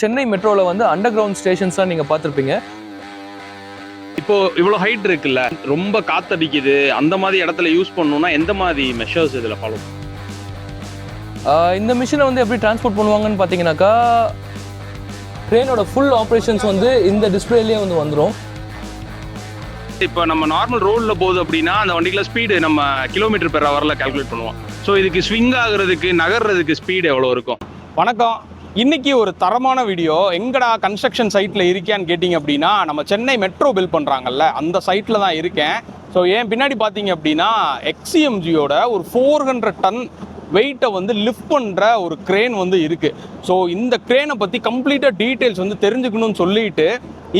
சென்னை மெட்ரோவில் வந்து under ground ஸ்டேஷன்ஸ்லாம் நீங்கள் பார்த்துருப்பீங்க. இப்போ இவ்வளோ ஹைட் இருக்குல்ல, ரொம்ப காத்தடிக்குது, அந்த மாதிரி இடத்துல யூஸ் பண்ணணும்னா எந்த மாதிரி மெஷர்ஸ் இதில் ஃபாலோ? இந்த மிஷினை வந்து எப்படி டிரான்ஸ்போர்ட் பண்ணுவாங்கன்னு பார்த்தீங்கன்னாக்கா, ட்ரெயினோட ஃபுல் ஆப்ரேஷன்ஸ் வந்து இந்த டிஸ்பிளேலேயே வந்து வந்துடும். இப்போ நம்ம நார்மல் ரோடில் போகுது அப்படின்னா அந்த வண்டிக்குள்ள ஸ்பீடு நம்ம கிலோமீட்டர் பெர் ஹவரில் கால்குலேட் பண்ணுவோம். ஸோ இதுக்கு ஸ்விங் ஆகுறதுக்கு நகர்றதுக்கு ஸ்பீடு எவ்வளோ இருக்கும்? வணக்கம். இன்னைக்கு ஒரு தரமான வீடியோ. எங்கடா கன்ஸ்ட்ரக்ஷன் சைட்டில் இருக்கேன்னு கேட்டிங்க அப்படின்னா, நம்ம சென்னை மெட்ரோ பில்ட் பண்ணுறாங்கல்ல அந்த சைட்டில் தான் இருக்கேன். ஸோ ஏன் பின்னாடி பார்த்தீங்க அப்படின்னா எக்ஸிஎம்ஜியோட ஒரு 400 டன் வெயிட்டை வந்து லிஃப்ட் பண்ணுற ஒரு க்ரேன் வந்து இருக்குது. ஸோ இந்த க்ரேனை பற்றி கம்ப்ளீட்டாக டீட்டெயில்ஸ் வந்து தெரிஞ்சுக்கணும்னு சொல்லிட்டு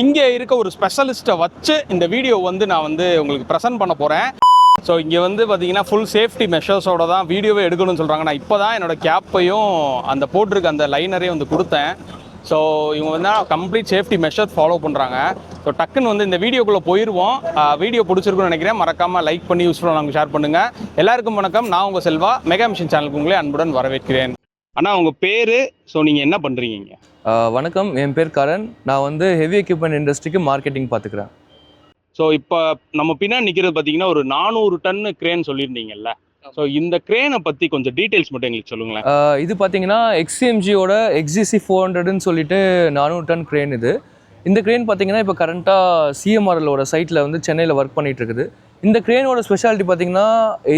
இங்கே இருக்க ஒரு ஸ்பெஷலிஸ்ட்டை வச்சு இந்த வீடியோ வந்து நான் வந்து உங்களுக்கு ப்ரெசென்ட் பண்ண போகிறேன். ஸோ இங்கே வந்து பார்த்தீங்கன்னா ஃபுல் சேஃப்டி மெஷர்ஸோட தான் வீடியோவே எடுக்கணும்னு சொல்கிறாங்க. நான் இப்போ தான் என்னோடய கேப்பையும் அந்த போட்டிருக்க அந்த லைனரையும் வந்து கொடுத்தேன். ஸோ இவங்க வந்து கம்ப்ளீட் சேஃப்டி மெஷர்ஸ் ஃபாலோ பண்ணுறாங்க. ஸோ டக்குன்னு வந்து இந்த வீடியோக்குள்ளே போயிடுவோம். வீடியோ பிடிச்சிருக்குன்னு நினைக்கிறேன். மறக்காமல் லைக் பண்ணி யூஸ்ஃபுல்லாக நாங்கள் ஷேர் பண்ணுங்கள். எல்லாருக்கும் வணக்கம். நான் உங்கள் செல்வா. மெகா மிஷன் சேனலுக்கு உங்களே அன்புடன் வரவேற்கிறேன். ஆனால் உங்கள் பேர், ஸோ நீங்கள் என்ன பண்ணுறீங்க? வணக்கம், என் பேர் கரண். நான் வந்து ஹெவி எக்யூப்மெண்ட் இண்டஸ்ட்ரிக்கு மார்க்கெட்டிங் பார்த்துக்கிறேன். ஸோ இப்போ நம்ம பின்னாடி நிற்கிறது பார்த்தீங்கன்னா ஒரு 400 டன்னு க்ரேன் சொல்லியிருந்தீங்கல்ல. ஸோ இந்த க்ரேனை பற்றி கொஞ்சம் டீட்டெயில்ஸ் மட்டும் எங்களுக்கு சொல்லுங்களேன். இது பார்த்தீங்கன்னா எக்ஸிஎம்ஜியோட XGC 400ன்னு சொல்லிட்டு 400 டன் க்ரேன் இது. இந்த க்ரேன் பார்த்தீங்கன்னா இப்போ கரண்ட்டாக சிஎம்ஆர்எலோட சைட்டில் வந்து சென்னையில் ஒர்க் பண்ணிகிட்டு இருக்குது. இந்த க்ரேனோட ஸ்பெஷாலிட்டி பார்த்தீங்கன்னா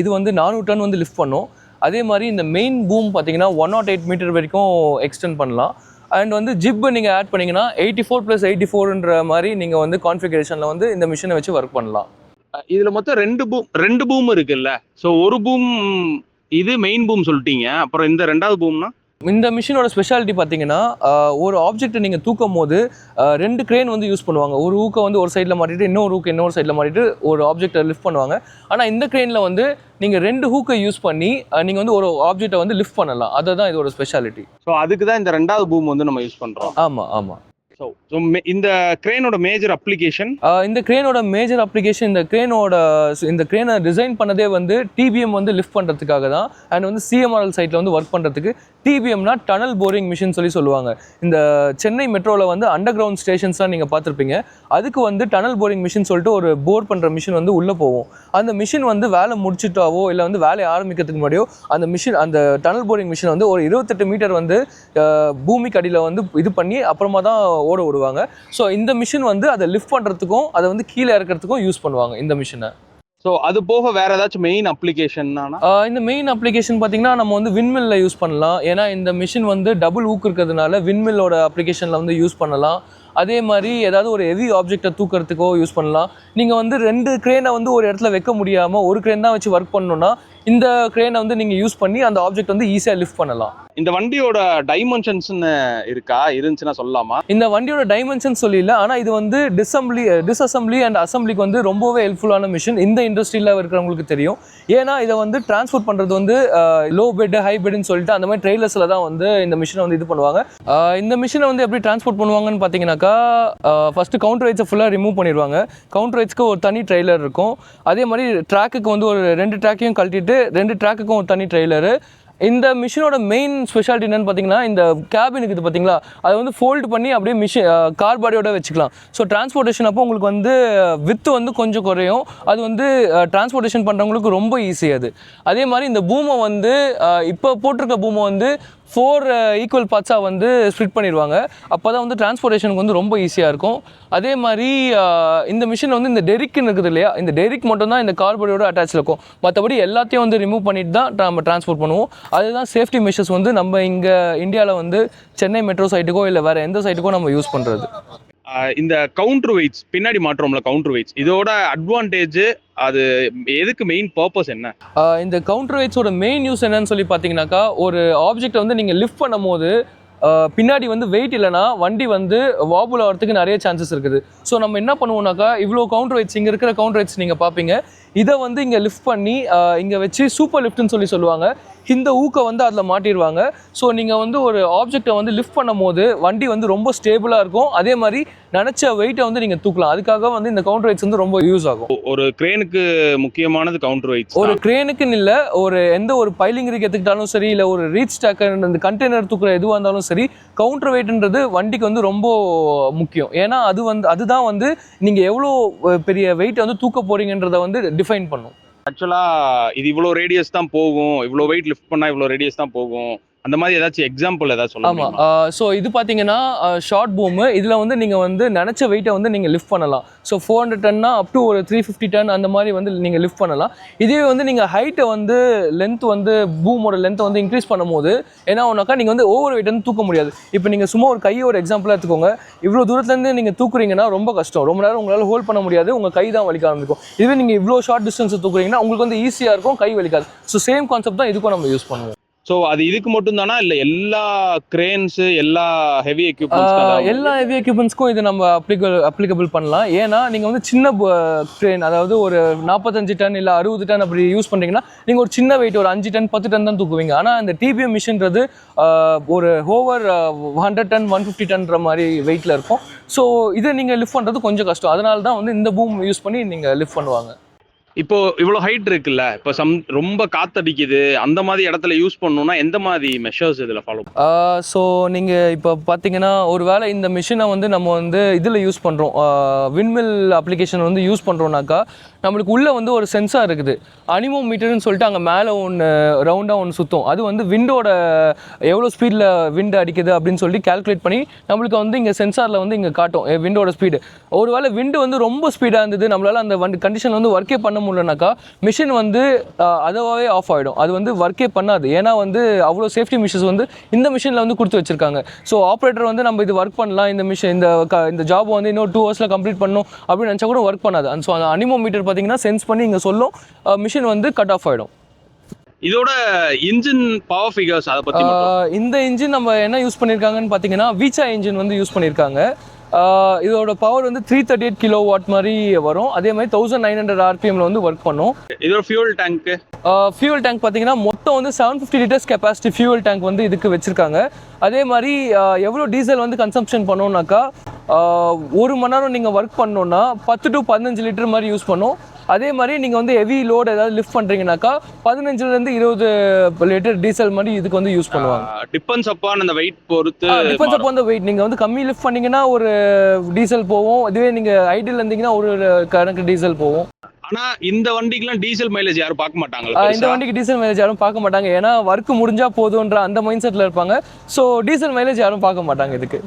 இது வந்து 400 டன் வந்து லிஃப்ட் பண்ணும். அதே மாதிரி இந்த மெயின் பூம் பார்த்தீங்கன்னா 108 மீட்டர் வரைக்கும் எக்ஸ்டெண்ட் பண்ணலாம். அண்ட் வந்து ஜிப் நீங்கள் ஆட் பண்ணிங்கன்னா 84+84ன்ற மாதிரி நீங்கள் வந்து கான்ஃபிகரேஷனில் வந்து இந்த மிஷினை வச்சு ஒர்க் பண்ணலாம். இதில் மொத்தம் ரெண்டு பூம் இருக்குல்ல. ஸோ ஒரு பூம் இது மெயின் பூம் சொல்லிட்டீங்க, அப்புறம் இந்த ரெண்டாவது பூம்னா? இந்த மிஷினோட ஸ்பெஷாலிட்டி பார்த்தீங்கன்னா ஒரு ஆப்ஜெக்ட்டை நீங்கள் தூக்கும் போது 2 க்ரேன் வந்து யூஸ் பண்ணுவாங்க. ஒரு ஊக்கை வந்து ஒரு சைடில் மாட்டிட்டு இன்னொரு சைடில் மாட்டிட்டு ஒரு ஆப்ஜெக்டை லிஃப்ட் பண்ணுவாங்க. ஆனால் இந்த க்ரேனில் வந்து நீங்கள் 2 ஹூக்கை யூஸ் பண்ணி நீங்கள் வந்து ஒரு ஆப்ஜெக்டை வந்து லிஃப்ட் பண்ணலாம். அதுதான் இதோட ஸ்பெஷாலிட்டி. ஸோ அதுக்கு தான் இந்த ரெண்டாவது பூம் வந்து நம்ம யூஸ் பண்ணுறோம். ஆமாம். ஸோ இந்த க்ரேனோட மேஜர் அப்ளிகேஷன் இந்த க்ரேனை டிசைன் பண்ணதே வந்து டிபிஎம் வந்து லிஃப்ட் பண்ணுறதுக்காக தான். அண்ட் வந்து சிஎம்ஆர்எல் சைட்டில் வந்து ஒர்க் பண்ணுறதுக்கு. டிபிஎம்னா டனல் போரிங் மிஷின் சொல்லுவாங்க. இந்த சென்னை மெட்ரோவில் வந்து அண்டர் கிரவுண்ட் ஸ்டேஷன்ஸ்லாம் நீங்கள் பார்த்துருப்பீங்க. அதுக்கு வந்து டனல் போரிங் மிஷின் சொல்லிட்டு ஒரு போர் பண்ணுற மிஷின் வந்து உள்ளே போகும். அந்த மிஷின் வந்து வேலை முடிச்சுட்டாவோ இல்லை வந்து வேலையை ஆரம்பிக்கிறதுக்கு முன்னாடியோ அந்த டனல் போரிங் மிஷின் வந்து ஒரு 28 மீட்டர் வந்து பூமிக்கு அடியில் வந்து இது பண்ணி அப்புறமா தான் ஓட விடுவாங்க. ஸோ இந்த மிஷின் வந்து அதை லிஃப்ட் பண்ணுறதுக்கும் அதை வந்து கீழே இறக்கிறதுக்கும் யூஸ் பண்ணுவாங்க இந்த மிஷினை. ஸோ அது போக வேற ஏதாச்சும் மெயின் அப்ளிகேஷன்னா? இந்த மெயின் அப்ளிகேஷன் பார்த்தீங்கன்னா நம்ம வந்து விண்மில்ல யூஸ் பண்ணலாம். ஏன்னா இந்த மிஷின் வந்து டபுள் ஊக்கு இருக்கிறதுனால விண்மில்லோட அப்ளிகேஷனில் வந்து யூஸ் பண்ணலாம். அதே மாதிரி ஏதாவது ஒரு ஹெவி ஆப்ஜெக்டை தூக்கிறதுக்கோ யூஸ் பண்ணலாம். நீங்கள் வந்து 2 க்ரேனை வந்து ஒரு இடத்துல வைக்க முடியாமல் ஒரு க்ரேன் தான் வச்சு ஒர்க் பண்ணணும்னா இந்த க்ரேனை வந்து நீங்கள் யூஸ் பண்ணி அந்த ஆப்ஜெக்ட் வந்து ஈஸியாக லிஃப்ட் பண்ணலாம். இந்த வண்டியோட டைமென்ஷன்ஸ்னு இருந்துச்சுன்னா சொல்லலாமா? இந்த வண்டியோட டைமென்ஷன் சொல்லிடல, ஆனால் இது வந்து டிஸ்அசம்பிளி அண்ட் அசம்பிளிக்கு வந்து ரொம்பவே ஹெல்ப்ஃபுல்லான மிஷின். இந்த இண்டஸ்ட்ரியில் இருக்கிறவங்களுக்கு தெரியும். ஏன்னா இதை வந்து டிரான்ஸ்போர்ட் பண்ணுறது வந்து லோ பெட் ஹை பெட்னு சொல்லிட்டு அந்த மாதிரி ட்ரெய்லர்ஸில் தான் வந்து இந்த மிஷினை வந்து இது பண்ணுவாங்க. இந்த மிஷினை வந்து எப்படி டிரான்ஸ்போர்ட் பண்ணுவாங்கன்னு பார்த்தீங்கன்னாக்கா, ஃபஸ்ட்டு கவுண்டர் வெயிட்ஸை ஃபுல்லாக ரிமூவ் பண்ணிடுவாங்க. கவுண்டர் வெயிட்ஸ்க்கு ஒரு தனி ட்ரெய்லர் இருக்கும். அதே மாதிரி ட்ராக்குக்கு வந்து ஒரு 2 ட்ராக்கையும் கழட்டிட்டு 2 ட்ராக்குக்கும் ஒரு தனி ட்ரெய்லரு. இந்த மிஷினோட மெயின் ஸ்பெஷாலிட்டி என்னென்னு பார்த்தீங்கன்னா, இந்த கேபினுக்கு இது பார்த்தீங்களா, அதை வந்து ஃபோல்டு பண்ணி அப்படியே கார் பாடியோட வச்சுக்கலாம். ஸோ டிரான்ஸ்போர்ட்டேஷன் அப்போ உங்களுக்கு வந்து வித்து வந்து கொஞ்சம் குறையும். அது வந்து டிரான்ஸ்போர்ட்டேஷன் பண்ணுறவங்களுக்கு ரொம்ப ஈஸி அது. அதே மாதிரி இந்த பூமை வந்து இப்போ போட்டிருக்க பூமை வந்து 4 ஈக்குவல் பார்ட்ஸாக வந்து ஸ்ப்ளிட் பண்ணிடுவாங்க. அப்போ தான் வந்து டிரான்ஸ்போர்ட்டேஷனுக்கு வந்து ரொம்ப ஈஸியாக இருக்கும். அதே மாதிரி இந்த மிஷின் வந்து இந்த டெரிக்னு இருக்குது இல்லையா, இந்த டெரிக் மட்டும் தான் இந்த கார்போர்டோட அட்டாச்சில் இருக்கும். மற்றபடி எல்லாத்தையும் வந்து ரிமூவ் பண்ணிட்டு தான் நம்ம டிரான்ஸ்போர்ட் பண்ணுவோம். அதுதான் சேஃப்டி மெஷர்ஸ் வந்து நம்ம இங்கே இந்தியாவில் வந்து சென்னை மெட்ரோ சைட்டுக்கோ இல்லை வேறு எந்த சைட்டுக்கோ நம்ம யூஸ் பண்ணுறது. இந்த கவுண்டர் வெயிட்ஸ் பின்னாடி மாற்றோம்ல, கவுண்டர் வெயிட்ஸ் இதோட அட்வான்டேஜ் அது எதுக்கு மெயின் பர்பஸ் என்ன? இந்த கவுண்டர் வெயிட்ஸோட மெயின் யூஸ் என்னன்னு சொல்லி பார்த்தீங்கன்னாக்கா, ஒரு ஆப்ஜெக்டை வந்து நீங்கள் லிஃப்ட் பண்ணும் போது பின்னாடி வந்து வெயிட் இல்லைனா வண்டி வந்து வாபுல் ஆகிறதுக்கு நிறைய சான்சஸ் இருக்குது. ஸோ நம்ம என்ன பண்ணுவோம்னாக்கா, இவ்வளோ கவுண்டர் வெயிட்ஸ் இங்கே இருக்கிற கவுண்டர் வெயிட்ஸ் நீங்கள் பார்ப்பீங்க. இதை வந்து இங்கே லிஃப்ட் பண்ணி இங்கே வச்சு சூப்பர் லிஃப்ட்னு சொல்லுவாங்க. இந்த ஊக்கை வந்து அதில் மாட்டிடுவாங்க. ஸோ நீங்கள் வந்து ஒரு ஆப்ஜெக்டை வந்து லிஃப்ட் பண்ணும் போது வண்டி வந்து ரொம்ப ஸ்டேபிளாக இருக்கும். அதே மாதிரி நினச்ச வெயிட்டை வந்து நீங்கள் தூக்கலாம். அதுக்காக வந்து இந்த கவுண்டர் வெயிட்ஸ் வந்து ரொம்ப யூஸ் ஆகும். ஒரு கிரேனுக்கு முக்கியமானது கவுண்டர் வெயிட்ஸ். ஒரு கிரேனுக்குன்னு இல்லை, ஒரு எந்த ஒரு பைலிங் ரிக் எடுத்துக்கிட்டாலும் சரி, இல்லை ஒரு ரீச் ஸ்டாக்கர் இந்த கண்டெய்னர் தூக்குற எதுவாக இருந்தாலும் சரி, கவுண்டர் வெயிட்ன்றது வண்டிக்கு வந்து ரொம்ப முக்கியம். ஏன்னா அதுதான் வந்து நீங்கள் எவ்வளோ பெரிய வெயிட் வந்து தூக்க போறீங்கன்றதை வந்து டிஃபைன் பண்ணும். ஆக்சுவலாக இது இவ்வளோ ரேடியஸ் தான் போகும், இவ்வளோ வெயிட் லிஃப்ட் பண்ணால் இவ்வளோ ரேடியஸ் தான் போகும், அந்த மாதிரி ஏதாச்சும் எக்ஸாம்பிள் ஏதாச்சும் சொல்ல ஆமாம். ஸோ இது பார்த்தீங்கன்னா ஷார்ட் பூமு. இதில் வந்து நீங்கள் வந்து நினச்ச வெயிட்டை வந்து நீங்கள் லிஃப்ட் பண்ணலாம். ஸோ 400 டன்னா அப் டு ஒரு 350 டன் அந்த மாதிரி வந்து நீங்கள் லிஃப்ட் பண்ணலாம். இதே வந்து நீங்கள் ஹைட்டை வந்து லென்த் வந்து பூமோட லென்த்தை வந்து இன்க்ரீஸ் பண்ணும்போது என்ன ஒன்றாக்கா நீங்கள் வந்து ஓவர் வெயிட் வந்து தூக்க முடியாது. இப்போ நீங்கள் சும்மா ஒரு கையை ஒரு எக்ஸாம்பிளாக எடுத்துக்கோங்க. இவ்வளோ தூரத்துலேருந்து நீங்கள் தூக்குறீங்கன்னா ரொம்ப கஷ்டம். ரொம்ப நேரம் உங்களால் ஹோல்ட் பண்ண முடியாது, உங்கள் கை தான் வலிக்க ஆரம்பிக்கும். இதுவே நீங்கள் இவ்வளோ ஷார்ட் டிஸ்டன்ஸ் தூக்குறீங்கன்னா உங்களுக்கு வந்து ஈஸியாக இருக்கும், கை வலிக்காது. ஸோ சேம் கான்செப்ட் தான் இதுக்கும் நம்ம யூஸ் பண்ணுவோம். ஸோ அது இதுக்கு மட்டும் தானா, இல்லை எல்லா கிரேன்ஸ் எல்லா ஹெவி எக்யூப்மெண்ட்ஸ் எல்லா ஹெவி எக்யூப்மெண்ட்ஸ்க்கும் இது நம்ம அப்ளிகபிள் பண்ணலாம். ஏன்னா நீங்கள் வந்து சின்ன கிரேன், அதாவது ஒரு 45 டன் இல்லை 60 டன் அப்படி யூஸ் பண்ணுறீங்கன்னா நீங்கள் ஒரு சின்ன வெயிட் ஒரு 5 டன் 10 டன் தான் தூக்குவீங்க. ஆனால் இந்த டிபிஎம் மிஷின்றது ஒரு ஓவர் 100 டன் 150 டன்ற மாதிரி வெயிட்டில் இருக்கும். ஸோ இதை நீங்கள் லிஃப்ட் பண்ணுறது கொஞ்சம் கஷ்டம். அதனால தான் வந்து இந்த பூம் யூஸ் பண்ணி நீங்கள் லிஃப்ட் பண்ணுவாங்க. இப்போ இவ்வளோ ஹைட் இருக்குல்ல, இப்போ ரொம்ப காத்தடிக்குது அந்த மாதிரி இடத்துல யூஸ் பண்ணணும்னா எந்த மாதிரி மெஷர்ஸ் இதில் ஃபாலோ? ஸோ நீங்கள் இப்போ பார்த்தீங்கன்னா ஒரு வேளை இந்த மிஷினை வந்து நம்ம வந்து இதில் யூஸ் பண்ணுறோம், விண்மில் அப்ளிகேஷன் வந்து யூஸ் பண்ணுறோம்னாக்கா நம்மளுக்கு உள்ளே வந்து ஒரு சென்சார் இருக்குது. அனிமோமீட்டர்னு சொல்லிட்டு அங்கே மேலே ஒன்று ரவுண்டாக ஒன்று சுற்றும். அது வந்து விண்டோட எவ்வளோ ஸ்பீடில் விண்டு அடிக்குது அப்படின்னு சொல்லி கால்குலேட் பண்ணி நம்மளுக்கு வந்து இங்கே சென்சாரில் வந்து இங்கே காட்டும் விண்டோட ஸ்பீடு. ஒரு வேளை விண்டு வந்து ரொம்ப ஸ்பீடாக இருந்தது, நம்மளால் அந்த வண்டி கண்டிஷன் வந்து ஒர்க்கே பண்ண முடியலனாக்கா மிஷின் வந்து அதுவாகவே ஆஃப் ஆகிடும். அது வந்து ஒர்க்கே பண்ணாது. ஏன்னா வந்து அவ்வளோ சேஃப்டி மிஷின்ஸ் வந்து இந்த மிஷினில் வந்து கொடுத்து வச்சுருக்காங்க. ஸோ ஆப்ரேட்டர் வந்து நம்ம இது ஒர்க் பண்ணலாம், இந்த மிஷின் இந்த ஜாப் வந்து இன்னும் 2 ஹவர்ஸில் கம்ப்ளீட் பண்ணணும் அப்படின்னு நினச்சா கூட ஒர்க் பண்ணாது. ஸோ அந்த அனிமோமீட்டர் பார்த்தீங்கன்னா சென்ஸ் பண்ணி இங்கே சொல்லும், மிஷின் வந்து கட் ஆஃப் ஆகிடும். இதோட இன்ஜின் பவர் ஃபிகர்ஸ் அதை பற்றி இந்த இன்ஜின் நம்ம என்ன யூஸ் பண்ணியிருக்காங்கன்னு பார்த்தீங்கன்னா வீச்சா இன்ஜின் வந்து யூஸ் பண்ணியிருக்காங்க. இதோட பவர் வந்து 338 கிலோவாட் மாதிரி வரும். அதே மாதிரி 1900 RPMல வந்து ஒர்க் பண்ணும். இதோட ஃபியூல் டேங்க் பார்த்தீங்கன்னா மொத்தம் வந்து 750 லிட்டர்ஸ் கெப்பாசிட்டி ஃபியூல் டேங்க் வந்து இதுக்கு வச்சுருக்காங்க. அதே மாதிரி எவ்வளோ டீசல் வந்து கன்சம்ஷன் பண்ணோம்னாக்கா 1 மணி நேரம் நீங்கள் ஒர்க் பண்ணோன்னா 10 to 15 லிட்டர் மாதிரி யூஸ் பண்ணும். அதே மாதிரி நீங்கள் வந்து ஹெவி லோடு ஏதாவது லிஃப்ட் பண்ணுறீங்கனாக்கா 15லேருந்து 20 லிட்டர் டீசல் மாதிரி இதுக்கு வந்து யூஸ் பண்ணுவாங்க. டிபெண்ட்ஸ் அப்பான் அந்த வெயிட் பொறுத்து. டிபெண்ட்ஸ் அப்பான் அந்த வெயிட். நீங்கள் வந்து கம்மி லிஃப்ட் பண்ணீங்கன்னா ஒரு டீசல் போகும். இதுவே நீங்கள் ஐடியில் இருந்தீங்கன்னா ஒரு கணக்கு டீசல் போகும். ஆனா இந்த வண்டிக்குலாம் டீசல் மைலேஜ் யாரும் பார்க்க மாட்டாங்க. இந்த வண்டிக்கு டீசல் மைலேஜ் யாரும் பார்க்க மாட்டாங்க. ஏன்னா ஒர்க் முடிஞ்சா போதுன்ற அந்த மைண்ட் செட்டில் இருப்பாங்க. ஸோ டீசல் மைலேஜ் யாரும் பார்க்க மாட்டாங்க இதுக்கு.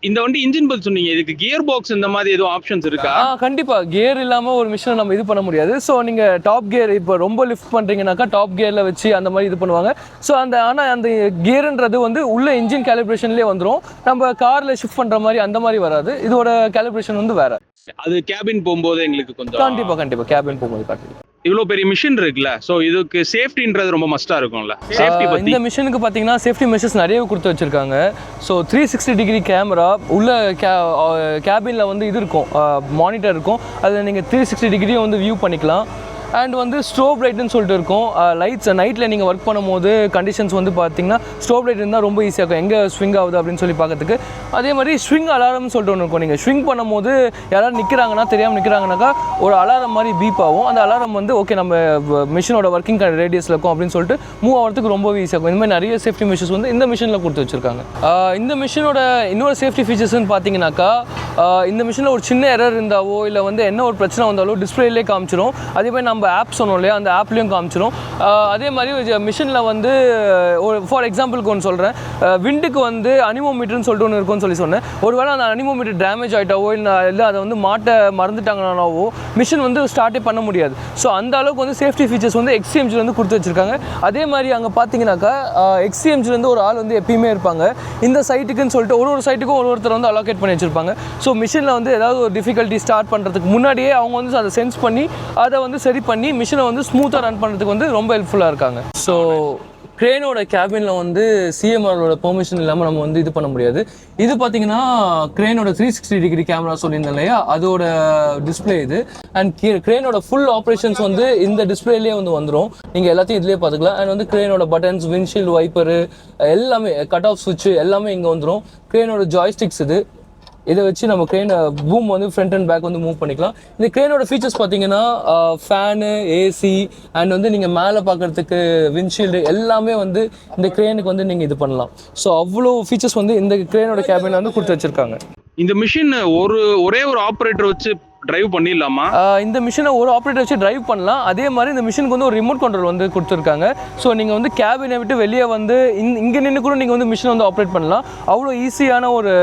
இந்த வண்டி இன்ஜின் பத்தி சொன்னீங்க, இதுக்கு கியர் பாக்ஸ் இந்த மாதிரி எதுவும் ஆப்ஷன்ஸ் இருக்கா? கண்டிப்பா. கியர் இல்லாம ஒரு மிஷினை நம்ம இது பண்ண முடியாது. ஸோ நீங்க டாப் கியர் இப்போ ரொம்ப லிஃப்ட் பண்றீங்கன்னாக்கா டாப் கியர்ல வச்சு அந்த மாதிரி இது பண்ணுவாங்க. ஸோ ஆனால் அந்த கியர்ன்றது வந்து உள்ள இன்ஜின் கேலிப்ரேஷன்லேயே வந்துடும். நம்ம கார்ல ஷிஃப்ட் பண்ற மாதிரி அந்த மாதிரி வராது. இதோட கேலிப்ரேஷன் வந்து வேற. அது கேபின் போகும்போது எங்களுக்கு கொஞ்சம் கண்டிப்பா கேபின் போகும்போது காட்டுது. இவ்வளோ பெரிய மிஷின் இருக்குல்ல, ஸோ இதுக்கு சேஃப்டின்றது ரொம்ப மஸ்ட்டாக இருக்கும்ல. சேஃப்டி பற்றி இந்த மிஷினுக்கு பார்த்தீங்கன்னா சேஃப்டி மெஷர்ஸ் நிறைய கொடுத்து வச்சுருக்காங்க. ஸோ 360 டிகிரி கேமரா உள்ள கேபினில் வந்து இது இருக்கும், மானிட்டர் இருக்கும். அதில் நீங்கள் 360 டிகிரியும் வந்து வியூ பண்ணிக்கலாம். அண்ட் வந்து ஸ்ட்ரோப் லைட்னு சொல்லிட்டு இருக்கும். லைட்ஸ் நைட்டில் நீங்கள் ஒர்க் பண்ணும்போது கண்டிஷன்ஸ் வந்து பார்த்தீங்கன்னா ஸ்ட்ரோப் லைட் இருந்தால் ரொம்ப ஈஸியாக இருக்கும், எங்கே ஸ்விங் ஆகுது அப்படின்னு சொல்லி பார்க்கறதுக்கு. அதே மாதிரி ஸ்விங் அலாரம்னு சொல்லிட்டு ஒன்று இருக்கும். நீங்கள் ஸ்விங் பண்ணும்போது யாராவது நிற்கிறாங்கன்னா, தெரியாமல் நிற்கிறாங்கனாக்கா ஒரு அலாரம் மாதிரி பீப் ஆகும். அந்த அலாரம் வந்து ஓகே நம்ம மிஷினோட ஒர்க்கிங் ரேடியஸில் இருக்கும் அப்படின்னு சொல்லிட்டு மூவ் ஆகிறதுக்கு ரொம்பவே ஈஸியாக இருக்கும். இந்த மாதிரி நிறைய சேஃப்டி மெஷர்ஸ் வந்து இந்த மிஷினில் கொடுத்து வச்சுருக்காங்க. இந்த மிஷினோட இன்னொரு சேஃப்டி ஃபீச்சர்ஸ்ன்னு பார்த்தீங்கன்னாக்கா, இந்த மிஷினில் ஒரு சின்ன எரர் இருந்தாவோ இல்லை வந்து என்ன ஒரு பிரச்சனை வந்தாலோ டிஸ்பிளேலே காமிச்சிடும். அதே மாதிரி நம்ம ஆப் சொன்னோம் இல்லையா, அந்த ஆப்லேயும் காமிச்சிடும். அதே மாதிரி மிஷினில் வந்து ஒரு ஃபார் எக்ஸாம்பிளுக்கு ஒன்று சொல்கிறேன், விண்டுக்கு வந்து அனிமோமீட்டர்னு சொல்லிட்டு ஒன்று இருக்குன்னு சொல்லி சொன்னேன். ஒருவேளை அந்த அனிமோமீட்டர் டேமேஜ் ஆகிட்டாவோ இல்லை அதை வந்து மாட்ட மறந்துட்டாங்கனாவோ மிஷின் வந்து ஸ்டார்ட்டே பண்ண முடியாது. ஸோ அந்த அளவுக்கு வந்து சேஃப்டி ஃபீச்சர்ஸ் வந்து XCMG வந்து கொடுத்து வச்சுருக்காங்க. அதே மாதிரி அங்கே பார்த்தீங்கன்னாக்கா XCMGலேருந்து ஒரு ஆள் வந்து எப்பயுமே இருப்பாங்க. இந்த சைட்டுக்குன்னு சொல்லிட்டு ஒரு சைட்டுக்கும் ஒருத்தர் வந்து அலோகேட் பண்ணி வச்சுருப்பாங்க. ஸோ மிஷினில் வந்து ஏதாவது ஒரு டிஃபிகல்ட்டி ஸ்டார்ட் பண்ணுறதுக்கு முன்னாடியே அவங்க வந்து அதை சென்ஸ் பண்ணி அதை வந்து சரி பண்ணி மிஷினை வந்து ஸ்மூத்தாக ரன் பண்ணுறதுக்கு வந்து ரொம்ப ஹெல்ப்ஃபுல்லாக இருக்காங்க. ஸோ க்ரேனோட கேபினில் வந்து சிஎம்ஆரோட பெர்மிஷன் இல்லாமல் நம்ம வந்து இது பண்ண முடியாது. இது பார்த்தீங்கன்னா க்ரேனோட 360 டிகிரி கேமரா சொல்லியிருந்தேன் இல்லையா, அதோட டிஸ்பிளே இது. அண்ட் க்ரேனோட ஃபுல் ஆப்ரேஷன்ஸ் வந்து இந்த டிஸ்பிளேலேயே வந்து வந்துடும். நீங்கள் எல்லாத்தையும் இதுலேயே பார்த்துக்கலாம். அண்ட் வந்து க்ரேனோட பட்டன்ஸ், விண்ட்ஷீல்டு வைப்பரு எல்லாமே, கட் ஆஃப் சுவிட்ச் எல்லாமே இங்கே வந்துடும். க்ரேனோட ஜாய்ஸ்டிக்ஸ் இது. இதை வச்சு நம்ம க்ரேன் பூம் வந்து ஃப்ரண்ட் அண்ட் பேக் வந்து மூவ் பண்ணிக்கலாம். இந்த க்ரேனோட ஃபீச்சர்ஸ் பார்த்தீங்கன்னா ஃபேனு, ஏசி அண்ட் வந்து நீங்கள் மேலே பார்க்குறதுக்கு விண்ட்ஷீல்டு எல்லாமே வந்து இந்த க்ரேனுக்கு வந்து நீங்கள் இது பண்ணலாம். ஸோ அவ்வளோ ஃபீச்சர்ஸ் வந்து இந்த க்ரேனோட கேபினில் வந்து கொடுத்து வச்சுருக்காங்க. இந்த மிஷின் ஒரே ஒரு ஆப்ரேட்டர் வச்சு டிரைவ் பண்ணிடலாமா? இந்த மிஷினை ஒரு ஆப்ரேட்டர் வச்சு டிரைவ் பண்ணலாம். அதே மாதிரி இந்த மிஷினுக்கு வந்து ஒரு ரிமோட் கண்ட்ரோல் வந்து கொடுத்துருக்காங்க. ஸோ நீங்கள் வந்து கேபினை விட்டு வெளியே வந்து இங்கே நின்று கூட நீங்கள் வந்து மிஷினை வந்து ஆப்ரேட் பண்ணலாம். அவ்வளோ ஈஸியான ஒரு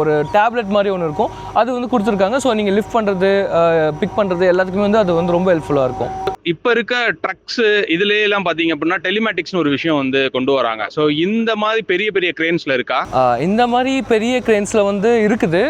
ஒரு டேப்லெட் மாதிரி ஒன்று இருக்கும், அது வந்து கொடுத்துருக்காங்க. ஸோ நீங்கள் லிஃப்ட் பண்ணுறது, பிக் பண்ணுறது எல்லாத்துக்குமே வந்து அது வந்து ரொம்ப ஹெல்ப்ஃபுல்லாக இருக்கும். இப்போ இருக்க ட்ரக்ஸ் இதுலேயெல்லாம் பார்த்தீங்க அப்படின்னா டெலிமேட்டிக்ஸ்னு ஒரு விஷயம் வந்து கொண்டு வராங்க. ஸோ இந்த மாதிரி பெரிய பெரிய கிரேன்ஸில் இருக்கா? இந்த மாதிரி பெரிய கிரேன்ஸில் வந்து இருக்குது.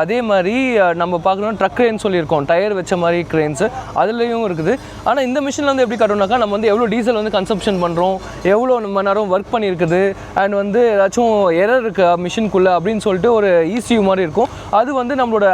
அதே மாதிரி நம்ம பார்க்கணும் ட்ரக் கிரேன் சொல்லியிருக்கோம், டயர் வச்ச மாதிரி கிரேன்ஸு அதுலேயும் இருக்குது. ஆனால் இந்த மிஷினில் வந்து எப்படி காட்டணும்னாக்கா நம்ம வந்து எவ்வளோ டீசல் வந்து கன்சம்ஷன் பண்ணுறோம், எவ்வளோ மணி நேரம் ஒர்க் பண்ணியிருக்குது, அண்ட் வந்து ஏதாச்சும் எரர் இருக்கா மிஷின்குள்ளே அப்படின்னு சொல்லிட்டு ஒரு ECU மாதிரி இருக்கும். அது வந்து நம்மளோட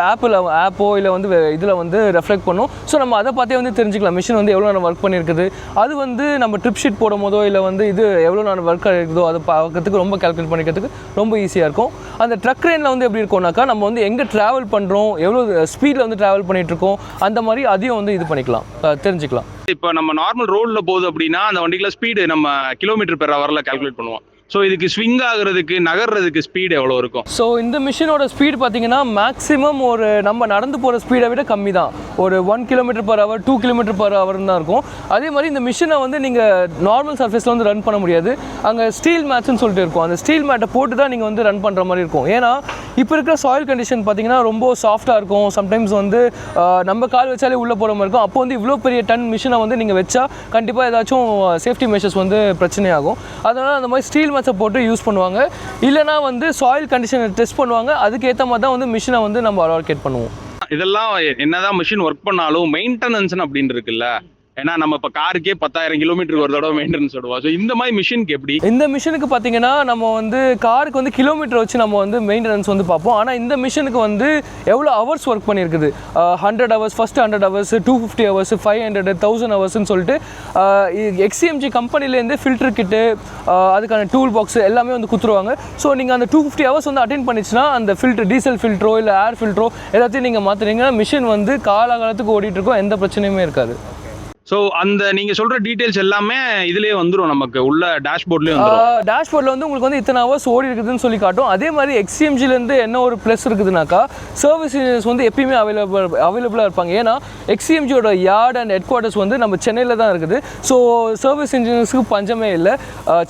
ஆப்போ இல்லை வந்து இதில் வந்து ரெஃப்ளெக்ட் பண்ணும். ஸோ நம்ம அதை பார்த்தே வந்து தெரிஞ்சுக்கலாம் மிஷின் வந்து எவ்வளோ நேரம் ஒர்க் பண்ணியிருக்குது. அது வந்து நம்ம ட்ரிப் ஷீட் போடும் போதோ இல்லை வந்து இது எவ்வளோ நேரம் ஒர்க் இருக்குதோ அதை பார்க்கறதுக்கு ரொம்ப கால்குலேட் பண்ணிக்கிறதுக்கு ரொம்ப ஈஸியாக இருக்கும். அந்த ட்ரக் ட்ரெயினில் வந்து எப்படி இருக்கும்னாக்கா நம்ம வந்து எங்கே ட்ராவல் பண்ணுறோம், எவ்வளோ ஸ்பீடில் வந்து ட்ராவல் பண்ணிகிட்ருக்கோம், அந்த மாதிரி அதையும் வந்து இது பண்ணிக்கலாம், தெரிஞ்சுக்கலாம். இப்போ நம்ம நார்மல் ரோடில் போகுது அப்படின்னா அந்த வண்டிக்குள்ள ஸ்பீடு நம்ம கிலோமீட்டர் பெர் ஹவரில் கால்குலேட் பண்ணுவோம். ஸோ இதுக்கு ஸ்விங் ஆகுறதுக்கு, நகர்றதுக்கு ஸ்பீடு எவ்வளோ இருக்கும்? ஸோ இந்த மிஷினோட ஸ்பீடு பார்த்தீங்கன்னா மேக்ஸிமம் ஒரு நம்ம நடந்து போகிற ஸ்பீடை விட கம்மி தான். ஒரு 1 km/h 2 km/h தான் இருக்கும். அதே மாதிரி இந்த மிஷினை வந்து நீங்கள் நார்மல் சர்ஃபேஸில் வந்து ரன் பண்ண முடியாது. அங்கே ஸ்டீல் மேட்ச்னு சொல்லிட்டு இருக்கும், அந்த ஸ்டீல் மேட்டை போட்டு தான் நீங்கள் வந்து ரன் பண்ணுற மாதிரி இருக்கும். ஏன்னா இப்போ இருக்கிற சாயில் கண்டிஷன் பார்த்தீங்கன்னா ரொம்ப சாஃப்டாக இருக்கும். சம்டைம்ஸ் வந்து நம்ம கால் வச்சாலே உள்ளே போகிற மாதிரி இருக்கும். அப்போ வந்து இவ்வளோ பெரிய டன் மிஷினை வந்து நீங்கள் வச்சா கண்டிப்பாக ஏதாச்சும் சேஃப்டி மெஷர்ஸ் வந்து பிரச்சனையாகும். அதனால் அந்த மாதிரி ஸ்டீல் மேட்சை போட்டு யூஸ் பண்ணுவாங்க. இல்லைனா வந்து சாயில் கண்டிஷனை டெஸ்ட் பண்ணுவாங்க. அதுக்கேற்ற மாதிரி தான் வந்து மிஷினை வந்து நம்ம அலோகேட் பண்ணுவோம். இதெல்லாம் என்னதான் மிஷின் ஒர்க் பண்ணாலும் மெயின்டெனன்ஸ் அப்படின்னு இருக்குல்ல, ஏன்னா நம்ம இப்போ காருக்கே 10,000 கிலோமீட்டருக்கு ஒரு தடவை மெயின்டெனன்ஸ் விடுவோம். ஸோ இந்த மாதிரி மிஷினுக்கு எப்படி? இந்த மிஷினுக்கு பார்த்தீங்கன்னா நம்ம வந்து காருக்கு வந்து கிலோமீட்டர் வச்சு நம்ம வந்து மெயின்டெனன்ஸ் வந்து பார்ப்போம். ஆனால் இந்த மிஷினுக்கு வந்து எவ்வளோ ஹவர்ஸ் ஒர்க் பண்ணியிருக்குது, 100 hours, ஃபஸ்ட்டு 100 hours, 250 hours, 500, 1000 hoursன்னு சொல்லிட்டு XCMG கம்பெனிலேருந்து ஃபில்டர் கிட்டு, அதுக்கான டூல் பாக்ஸ் எல்லாமே வந்து கொடுத்துருவாங்க. ஸோ நீங்கள் அந்த 250 hours வந்து அட்டென்ட் பண்ணிச்சுன்னா அந்த ஃபில்டர், டீசல் ஃபில்ட்ரோ இல்லை ஏர் ஃபில்ட்ரோ எல்லாத்தையும் நீங்கள் மாற்றினீங்கன்னா மிஷின் வந்து காலகாலத்துக்கு ஓடிட்டு இருக்கும், எந்த பிரச்சனையுமே இருக்காது. ஸோ அந்த நீங்கள் சொல்கிற டீட்டெயில்ஸ் எல்லாமே இதுலேயே வந்துடும், நமக்கு உள்ள டேஷ்போர்ட்லேயே வந்துடும். டேஷ்போர்டில் வந்து உங்களுக்கு வந்து இத்தனை ஹவர்ஸ் ஓடி இருக்குதுன்னு சொல்லி காட்டும். அதே மாதிரி XCMGலேருந்து என்ன ஒரு ப்ளஸ் இருக்குதுனாக்கா சர்வீஸ் இன்ஜினியர்ஸ் வந்து எப்பயுமே அவைலபிளாக இருப்பாங்க. ஏன்னா XCMGயோட யார்ட் அண்ட் ஹெட் குவார்ட்டர்ஸ் வந்து நம்ம சென்னையில் தான் இருக்குது. ஸோ சர்வீஸ் இன்ஜினியர்ஸுக்கு பஞ்சமே இல்லை.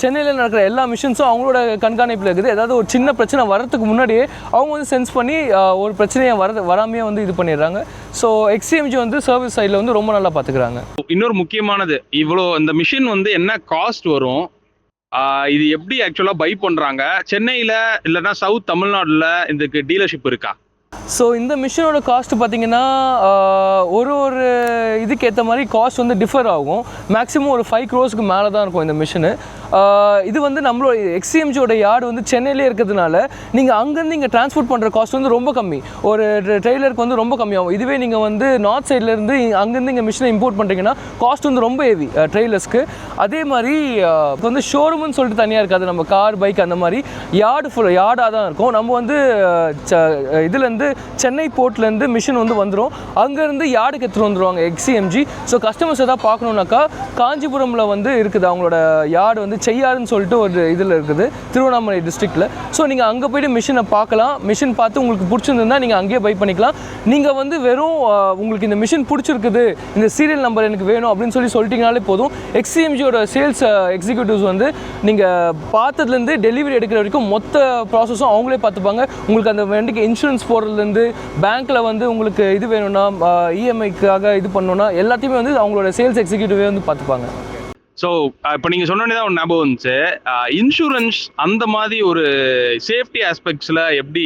சென்னையில் நடக்கிற எல்லா மிஷின்ஸும் அவங்களோட கண்காணிப்பில் இருக்குது. ஏதாவது ஒரு சின்ன பிரச்சனை வரதுக்கு முன்னாடியே அவங்க வந்து சென்ஸ் பண்ணி ஒரு பிரச்சனையை வராமையே வந்து இது பண்ணிடுறாங்க. ஸோ XCMG வந்து சர்வீஸ் சைடில் வந்து ரொம்ப நல்லா பார்த்துக்கிறாங்க. இன்னொரு முக்கியமானது, இவ்வளோ இந்த மிஷின் வந்து என்ன காஸ்ட் வரும், இது எப்படி ஆக்சுவலாக பை பண்ணுறாங்க, சென்னையில் இல்லைன்னா சவுத் தமிழ்நாட்டில் இதுக்கு டீலர்ஷிப் இருக்கா? ஸோ இந்த மிஷினோட காஸ்ட் பார்த்தீங்கன்னா ஒரு இதுக்கு ஏற்ற மாதிரி காஸ்ட் வந்து டிஃபர் ஆகும். மேக்ஸிமம் ஒரு 5 crores மேலே தான் இருக்கும் இந்த மிஷினு. இது வந்து நம்மளோட XCMGயோட யார்டு வந்து சென்னையிலே இருக்கிறதுனால நீங்கள் அங்கேருந்து இங்கே டிரான்ஸ்போர்ட் பண்ணுற காஸ்ட் வந்து ரொம்ப கம்மி. ஒரு ட்ரெய்லருக்கு வந்து ரொம்ப கம்மியாகும். இதுவே நீங்கள் வந்து நார்த் சைட்லேருந்து அங்கேருந்து இங்கே மிஷினை இம்போர்ட் பண்ணுறீங்கன்னா காஸ்ட் வந்து ரொம்ப ஹெவி ட்ரெய்லர்ஸ்க்கு. அதே மாதிரி இப்போ வந்து ஷோரூம்னு சொல்லிட்டு தனியாக இருக்காது. நம்ம கார், பைக் அந்த மாதிரி யார்டாக தான் இருக்கும். நம்ம வந்து இதுலேருந்து சென்னை போர்ட்லேருந்து மிஷின் வந்து வந்துடும், அங்கேருந்து யார்டுக்கு எடுத்துகிட்டு வந்துடுவாங்க XCMG. ஸோ கஸ்டமர்ஸ் எதாவது பார்க்கணுன்னாக்கா காஞ்சிபுரமில் வந்து இருக்குது அவங்களோட யார்டு வந்து செய்யாருன்னு சொல்லிட்டு ஒரு இதில் இருக்குது, திருவண்ணாமலை டிஸ்ட்ரிக்டில். ஸோ நீங்கள் அங்கே போய்ட்டு மிஷினை பார்க்கலாம். மிஷின் பார்த்து உங்களுக்கு பிடிச்சிருந்தா நீங்கள் அங்கேயே பை பண்ணிக்கலாம். நீங்கள் வந்து வெறும் உங்களுக்கு இந்த மிஷின் பிடிச்சிருக்குது, இந்த சீரியல் நம்பர் எனக்கு வேணும் அப்படின்னு சொல்லிட்டீங்கனாலே போதும். XCMGயோட சேல்ஸ் எக்ஸிக்யூட்டிவ்ஸ் வந்து நீங்கள் பார்த்ததுலேருந்து டெலிவரி எடுக்கிற வரைக்கும் மொத்த ப்ராசஸும் அவங்களே பார்த்துப்பாங்க. உங்களுக்கு அந்த வண்டிக்கு இன்சூரன்ஸ் போடுறதுலேருந்து பேங்க்கில் வந்து உங்களுக்கு இது வேணும்னா EMIக்காக இது பண்ணணும்னா எல்லாத்தையுமே வந்து அவங்களோட சேல்ஸ் எக்ஸிக்யூட்டிவே வந்து பார்த்துப்பாங்க. ஸோ இப்போ நீங்கள் சொன்னோன்னே தான் ஒரு ஞாபகம் வந்துச்சு, இன்சூரன்ஸ் அந்த மாதிரி ஒரு சேஃப்டி ஆஸ்பெக்ட்ஸில் எப்படி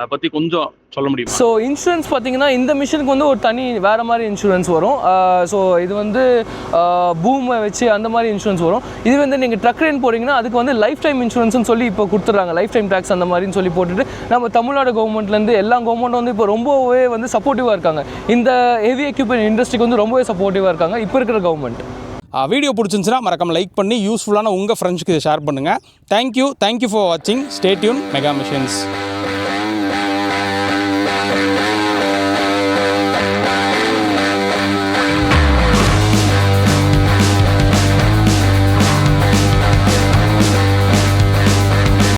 அதை பற்றி கொஞ்சம் சொல்ல முடியுமா? ஸோ இன்சூரன்ஸ் பார்த்தீங்கன்னா இந்த மிஷினுக்கு வந்து ஒரு தனி வேறு மாதிரி இன்சூரன்ஸ் வரும். ஸோ இது வந்து பூமை வச்சு அந்த மாதிரி இன்சூரன்ஸ் வரும். இது வந்து நீங்கள் ட்ரக் ரெண்ட் போகிறீங்கன்னா அதுக்கு வந்து லைஃப் டைம் இன்சூரன்ஸ்னு சொல்லி இப்போ கொடுத்துட்றாங்க. லைஃப் டைம் டேக்ஸ் அந்த மாதிரின்னு சொல்லி போட்டுட்டு நம்ம தமிழ்நாடு கவர்மெண்ட்லேருந்து எல்லா கவர்மெண்ட்டும் வந்து இப்போ ரொம்பவே வந்து சப்போர்ட்டிவாக இருக்காங்க. இந்த ஹெவி எக்யூப்மெண்ட் இண்டஸ்ட்ரிக்கு வந்து ரொம்பவே சப்போர்ட்டிவாக இருக்காங்க இப்போ இருக்கிற கவர்மெண்ட். வீடியோ பிடிச்சிருந்துச்சுன்னா மறக்காம லைக் பண்ணி யூஸ்ஃபுல்லான உங்கள் ஃப்ரெண்ட்ஸ்க்கு இதை ஷேர் பண்ணுங்கள். தேங்க்யூ ஃபார் வாட்சிங். Stay tuned mega missions.